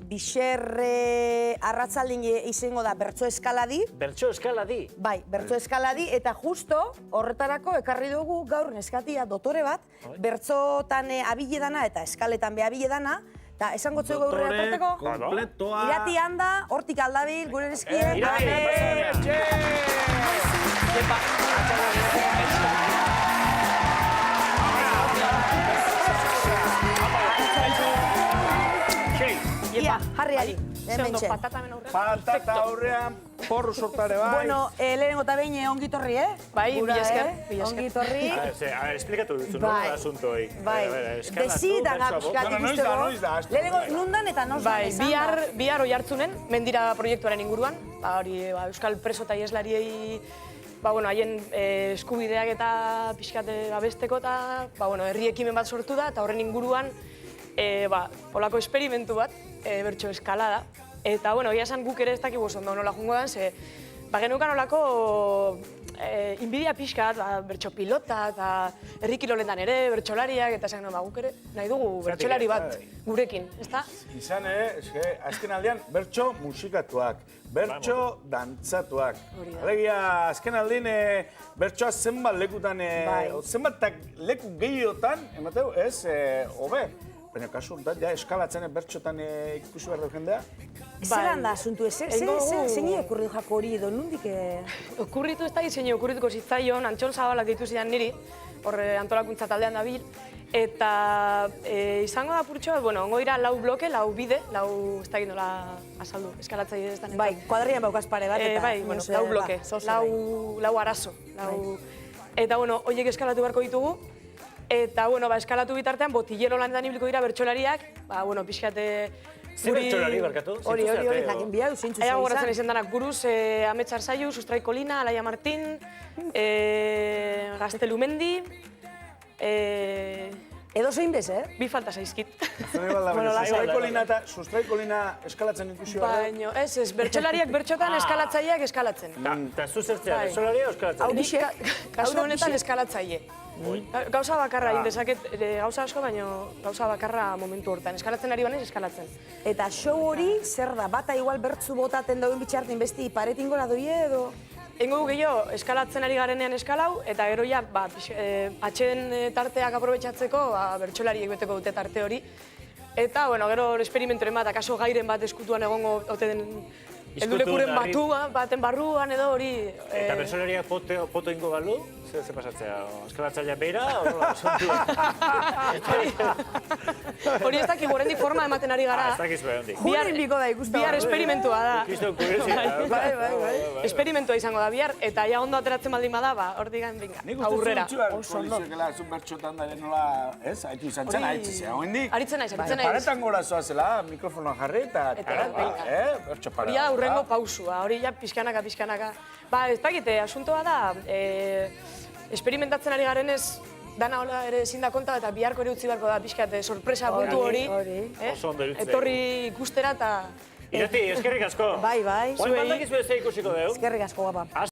Bixer arratzaldin izango da bertso eskaladi. Bertso eskaladi? Bai, bertso eskaladi, eta justo horretarako ekarri dugu gaur neskatia dotore bat, bertsotan abile dana eta eskaletan be abile dana, eta esango txugu aurrera tarteko? Kompletoa. Irati handa, hortik aldabil, gure neskien. Ia, jarri. Patata aurrean, porru sortare bai. Bueno, lehenengo eta behin ongitorri, Bai, mila esker. Ongitorri. Esplikatu dutzu, no? Asunto hoi. Bai, desitan apuskat ikusteko. Lehenengo nundan eta nos Bai, bihar oi hartzunen, Mendira proiektuaren inguruan. Hori, Euskal preso eta ieslariei haien eskubideak eta pixkate babesteko eta herri ekimen bat sortu da, eta horren inguruan olako esperimentu bat, bertso eskalada. Eta, egia esan guk ere ez dakigu ondo nola jungo dan, ze geneukan olako inbidia pixkat, bertso pilota eta herri kiroletan ere, bertsolariak, eta esan guk ere nahi dugu bertsolari bat gurekin, ezta? Izan ere, azken aldean, bertso musikatuak, bertso dantzatuak. Alegia, azken aldean, bertsoa zenbat lekutan, zenbat leku gehiotan, emateu, ez, hobe. Baina kasu, ja eskalatzen bertxotan ikusi behar dut jendea? Zeran da asuntu, zein okurritu jako hori edo, nondik? Okurritu ez da diseinu, okurrituko zitzaion, Antxon Zabalak ditu zidan niri, horre antolakuntza taldean dabil, eta izango da purtxo bat, ongo dira lau bloke, lau bide, ez da nola azaldu, eskalatzaile ez da nentzat. Bai, kuadrian baukaz pare bat, eta... Bai, lau bloke, lau arazo. Eta, horiek eskalatu beharko ditugu, eta, eskalatu bitartean, botillero lanetan ibiliko dira bertsolariak, pixkate... Ze bertsolari barkatu? Hori, jakin bihau, zeintzu Ea gogoratzen izan danak, Guruz, Ametsar Zaiu, Sustrai Kolina, Alaia Martín, Gaztelumendi... Edo zein bez, Bi falta zaizkit. Sustrai Kolina eskalatzen ikusi behar? Baina, ez, bertsolariak bertxotan, eskalatzaileak eskalatzen. Eta zuzertzea, bertsolaria o eskalatzen? Kasu honetan eskalatzaile. Gauza bakarra indezaket, gauza asko, baina gauza bakarra momentu hortan. Eskalatzen ari banez, eskalatzen. Eta show hori zer da? Bata igual bertzu botaten dauen bitxartin besti paretin gora doie edo? Engo gehiago, eskalatzen ari garenean eskalau, eta gero ja, atxeden tarteak aprobetxatzeko, bertsolariek beteko dute tarte hori. Eta, gero esperimentoren bat, akaso gairen bat eskutuan egongo ote den heldulekuren baten barruan edo hori... Eta bertsolariak poto ingo balu? Zer pasatzea, eskalatzailea beira? Hori ez dakik, horrendik forma ematen ari gara. Ez dakiz behar hondik. Juren biko da ikusten. Bihar esperimentua da. Ikizten kuriositak. Bai. Esperimentua izango da bihar, eta ja ondo ateratzen baldin bada, hortik gain binga. Aurrera. Nik uste zuntxuak zun bertxotan da nola, ez? Haitu izan zen, haitzizea, hoendik? Aritzen naiz. Paretan gora zoazela, mikrofonoa jarri eta... bertxo para. Hori da, urrengo pausua, hori ja pixkanaka. Ez dakite, asuntoa da, experimentatzen ari garenez, dana hola ere ezin da konta eta biharko ere utzi beharko da pixkat sorpresa puntu hori. Oso ondo irutzen. Etorri ikustera eta... Irati, eskerrik asko. Bai. Oain baldak izbide ze ikusiko deu? Eskerrik asko, guapa.